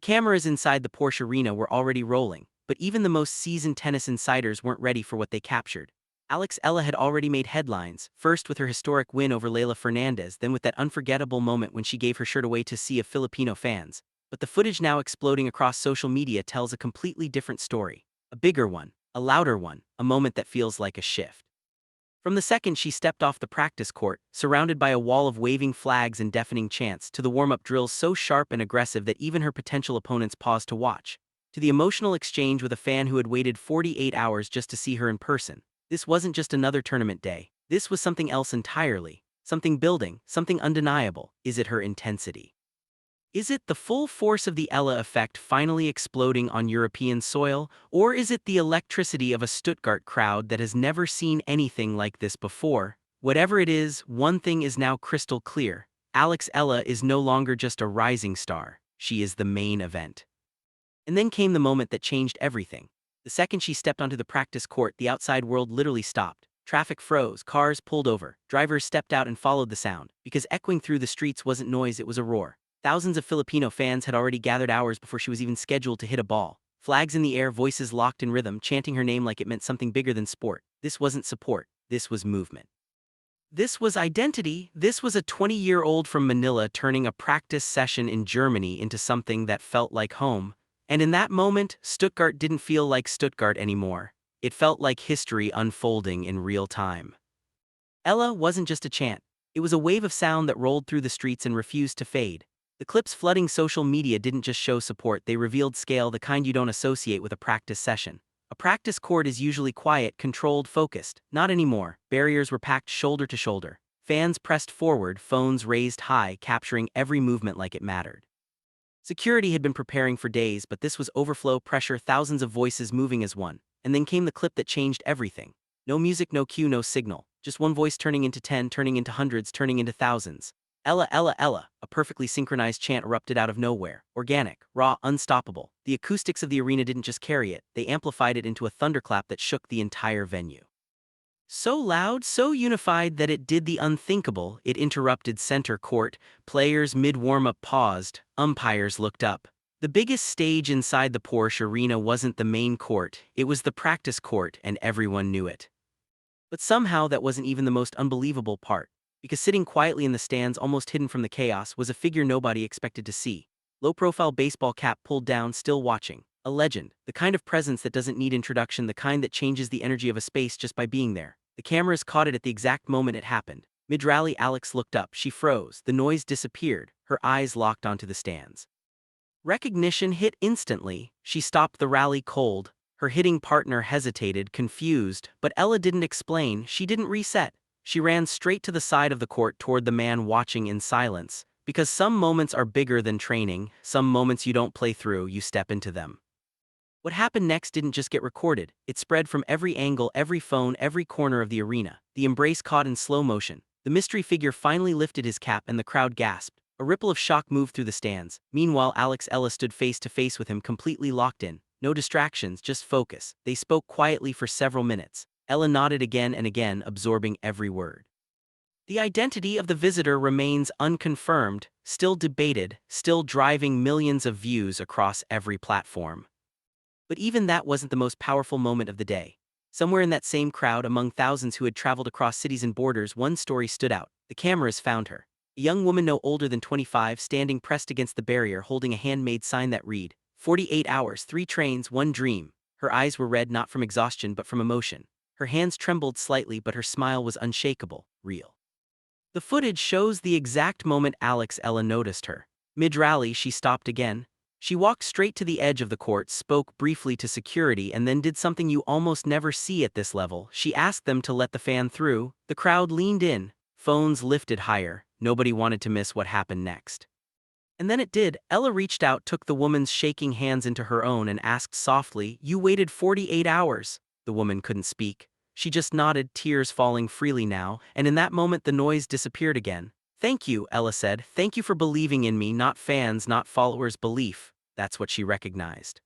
cameras inside the Porsche arena were already rolling, but even the most seasoned tennis insiders weren't ready for what they captured. Alex Eala had already made headlines, first with her historic win over Leylah Fernandez, then with that unforgettable moment when she gave her shirt away to a sea of Filipino fans. But the footage now exploding across social media tells a completely different story. A bigger one, a louder one, a moment that feels like a shift. From the second she stepped off the practice court, surrounded by a wall of waving flags and deafening chants, to the warm-up drills so sharp and aggressive that even her potential opponents paused to watch, to the emotional exchange with a fan who had waited 48 hours just to see her in person. This wasn't just another tournament day. This was something else entirely. Something building, something undeniable. Is it her intensity? Is it the full force of the Eala effect finally exploding on European soil, or is it the electricity of a Stuttgart crowd that has never seen anything like this before? Whatever it is, one thing is now crystal clear. Alex Eala is no longer just a rising star. She is the main event. And then came the moment that changed everything. The second she stepped onto the practice court, the outside world literally stopped. Traffic froze, cars pulled over, drivers stepped out and followed the sound, because echoing through the streets wasn't noise, it was a roar. Thousands of Filipino fans had already gathered hours before she was even scheduled to hit a ball. Flags in the air, voices locked in rhythm, chanting her name like it meant something bigger than sport. This wasn't support, this was movement. This was identity. This was a 20-year-old from Manila turning a practice session in Germany into something that felt like home. And in that moment, Stuttgart didn't feel like Stuttgart anymore. It felt like history unfolding in real time. Eala wasn't just a chant. It was a wave of sound that rolled through the streets and refused to fade. The clips flooding social media didn't just show support, they revealed scale, the kind you don't associate with a practice session. A practice court is usually quiet, controlled, focused. Not anymore. Barriers were packed shoulder to shoulder. Fans pressed forward, phones raised high, capturing every movement like it mattered. Security had been preparing for days, but this was overflow pressure, thousands of voices moving as one. And then came the clip that changed everything. No music, no cue, no signal. Just one voice turning into 10, turning into hundreds, turning into thousands. Eala, Eala, Eala, a perfectly synchronized chant erupted out of nowhere. Organic, raw, unstoppable. The acoustics of the arena didn't just carry it, they amplified it into a thunderclap that shook the entire venue. So loud, so unified that it did the unthinkable. It interrupted center court. Players mid-warm-up paused. Umpires looked up. The biggest stage inside the Porsche arena wasn't the main court, it was the practice court, and everyone knew it. But somehow that wasn't even the most unbelievable part, because sitting quietly in the stands, almost hidden from the chaos, was a figure nobody expected to see. Low-profile baseball cap pulled down, still watching. A legend, the kind of presence that doesn't need introduction, the kind that changes the energy of a space just by being there. The cameras caught it at the exact moment it happened. Mid-rally, Alex looked up. She froze. The noise disappeared. Her eyes locked onto the stands. Recognition hit instantly. She stopped the rally cold. Her hitting partner hesitated, confused, but Eala didn't explain. She didn't reset. She ran straight to the side of the court toward the man watching in silence. Because some moments are bigger than training, some moments you don't play through, you step into them. What happened next didn't just get recorded, it spread from every angle, every phone, every corner of the arena. The embrace caught in slow motion. The mystery figure finally lifted his cap and the crowd gasped. A ripple of shock moved through the stands. Meanwhile, Alex Eala stood face to face with him, completely locked in. No distractions, just focus. They spoke quietly for several minutes. Eala nodded again and again, absorbing every word. The identity of the visitor remains unconfirmed, still debated, still driving millions of views across every platform. But even that wasn't the most powerful moment of the day. Somewhere in that same crowd, among thousands who had traveled across cities and borders, one story stood out. The cameras found her. A young woman no older than 25, standing pressed against the barrier, holding a handmade sign that read, 48 hours, 3 trains, 1 dream. Her eyes were red not from exhaustion but from emotion. Her hands trembled slightly, but her smile was unshakable, real. The footage shows the exact moment Alex Eala noticed her. Mid-rally, she stopped again. She walked straight to the edge of the court, spoke briefly to security, and then did something you almost never see at this level. She asked them to let the fan through. The crowd leaned in, phones lifted higher. Nobody wanted to miss what happened next. And then it did. Eala reached out, took the woman's shaking hands into her own, and asked softly, "You waited 48 hours." The woman couldn't speak. She just nodded, tears falling freely now, and in that moment the noise disappeared again. "Thank you," Eala said. "Thank you for believing in me, not fans, not followers, belief." That's what she recognized.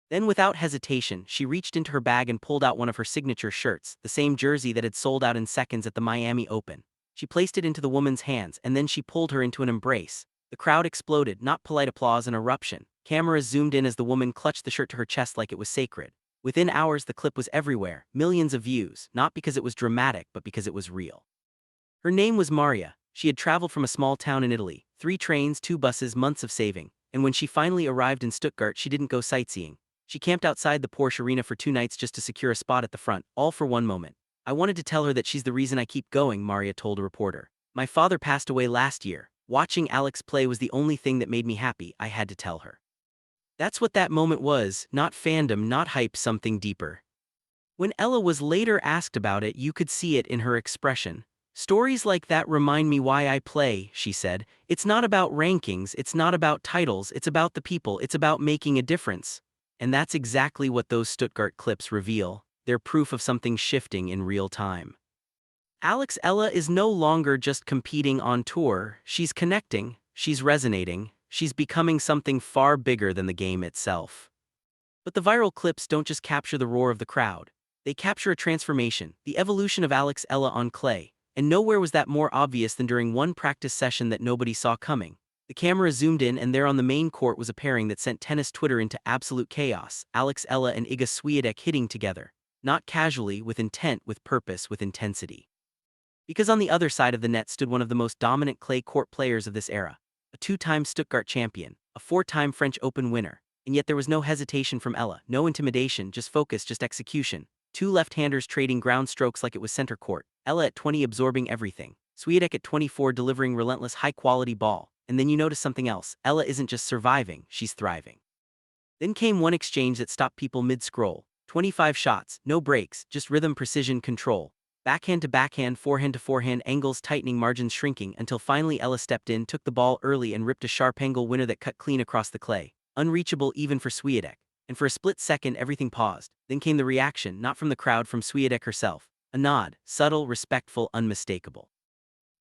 Then without hesitation, she reached into her bag and pulled out one of her signature shirts, the same jersey that had sold out in seconds at the Miami Open. She placed it into the woman's hands, and then she pulled her into an embrace. The crowd exploded, not polite applause, an eruption. Cameras zoomed in as the woman clutched the shirt to her chest like it was sacred. Within hours, the clip was everywhere, millions of views, not because it was dramatic, but because it was real. Her name was Maria. She had traveled from a small town in Italy, 3 trains, 2 buses, months of saving, and when she finally arrived in Stuttgart, she didn't go sightseeing. She camped outside the Porsche arena for 2 nights just to secure a spot at the front, all for one moment. "I wanted to tell her that she's the reason I keep going," Maria told a reporter. "My father passed away last year. Watching Alex play was the only thing that made me happy. I had to tell her." That's what that moment was, not fandom, not hype, something deeper. When Ella was later asked about it, you could see it in her expression. "Stories like that remind me why I play," she said. "It's not about rankings, it's not about titles, it's about the people, it's about making a difference." And that's exactly what those Stuttgart clips reveal. They're proof of something shifting in real time. Alex Eala is no longer just competing on tour, she's connecting, she's resonating, she's becoming something far bigger than the game itself. But the viral clips don't just capture the roar of the crowd. They capture a transformation, the evolution of Alex Eala on clay. And nowhere was that more obvious than during one practice session that nobody saw coming. The camera zoomed in, and there on the main court was a pairing that sent tennis Twitter into absolute chaos: Alex Eala and Iga Świątek hitting together. Not casually, with intent, with purpose, with intensity. Because on the other side of the net stood one of the most dominant clay court players of this era. A 2-time Stuttgart champion, a 4-time French Open winner. And yet there was no hesitation from Eala, no intimidation, just focus, just execution. 2 left-handers trading ground strokes like it was center court. Eala at 20 absorbing everything. Świątek at 24 delivering relentless high-quality ball. And then you notice something else. Eala isn't just surviving, she's thriving. Then came one exchange that stopped people mid-scroll. 25 shots, no breaks, just rhythm, precision, control. Backhand to backhand, forehand to forehand, angles tightening, margins shrinking, until finally Eala stepped in, took the ball early and ripped a sharp angle winner that cut clean across the clay. Unreachable even for Świątek. And for a split second everything paused. Then came the reaction, not from the crowd, from Świątek herself. A nod, subtle, respectful, unmistakable.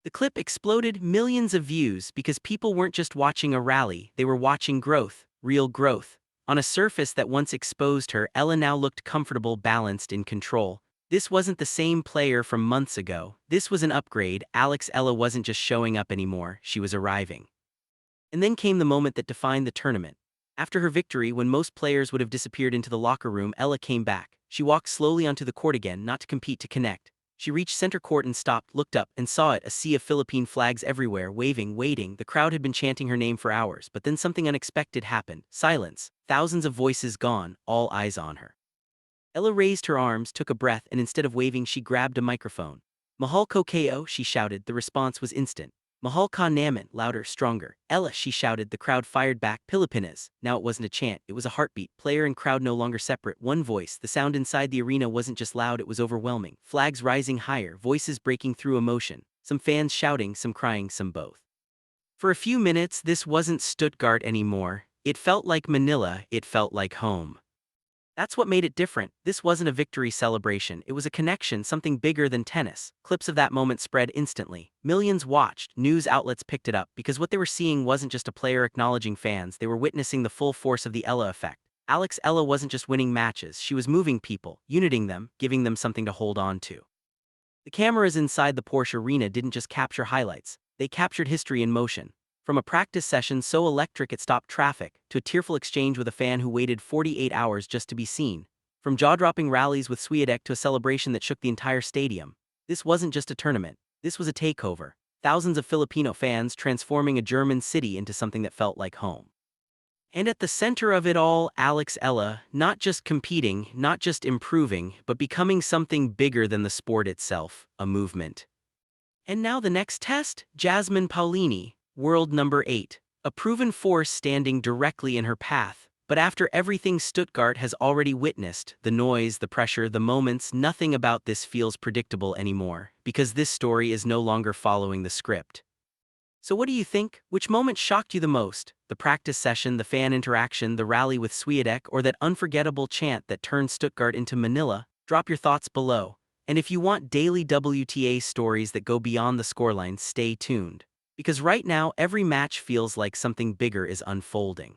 The clip exploded, millions of views, because people weren't just watching a rally, they were watching growth, real growth. On a surface that once exposed her, Eala now looked comfortable, balanced, in control. This wasn't the same player from months ago. This was an upgrade. Alex Eala wasn't just showing up anymore, she was arriving. And then came the moment that defined the tournament. After her victory, when most players would have disappeared into the locker room, Eala came back. She walked slowly onto the court again, not to compete, to connect. She reached center court and stopped, looked up, and saw it, a sea of Philippine flags everywhere, waving, waiting. The crowd had been chanting her name for hours, but then something unexpected happened. Silence. Thousands of voices gone, all eyes on her. Eala raised her arms, took a breath, and instead of waving, she grabbed a microphone. "Mahal ko kayo," she shouted. The response was instant. "Mahal ka namin," louder, stronger. "Eala," she shouted. The crowd fired back. Filipinas. Now it wasn't a chant, it was a heartbeat. Player and crowd no longer separate, one voice. The sound inside the arena wasn't just loud, it was overwhelming. Flags rising higher, voices breaking through emotion. Some fans shouting, some crying, some both. For a few minutes, this wasn't Stuttgart anymore. It felt like Manila, it felt like home. That's what made it different. This wasn't a victory celebration, it was a connection, something bigger than tennis. Clips of that moment spread instantly. Millions watched, news outlets picked it up, because what they were seeing wasn't just a player acknowledging fans, they were witnessing the full force of the Eala effect. Alex Eala wasn't just winning matches, she was moving people, uniting them, giving them something to hold on to. The cameras inside the Porsche arena didn't just capture highlights, they captured history in motion. From a practice session so electric it stopped traffic, to a tearful exchange with a fan who waited 48 hours just to be seen. From jaw-dropping rallies with Świątek to a celebration that shook the entire stadium. This wasn't just a tournament, this was a takeover. Thousands of Filipino fans transforming a German city into something that felt like home. And at the center of it all, Alex Eala, not just competing, not just improving, but becoming something bigger than the sport itself, a movement. And now the next test, Jasmine Paulini. World number 8. A proven force standing directly in her path. But after everything Stuttgart has already witnessed, the noise, the pressure, the moments, nothing about this feels predictable anymore, because this story is no longer following the script. So what do you think? Which moment shocked you the most? The practice session, the fan interaction, the rally with Świątek, or that unforgettable chant that turned Stuttgart into Manila? Drop your thoughts below. And if you want daily WTA stories that go beyond the scoreline, stay tuned. Because right now, every match feels like something bigger is unfolding.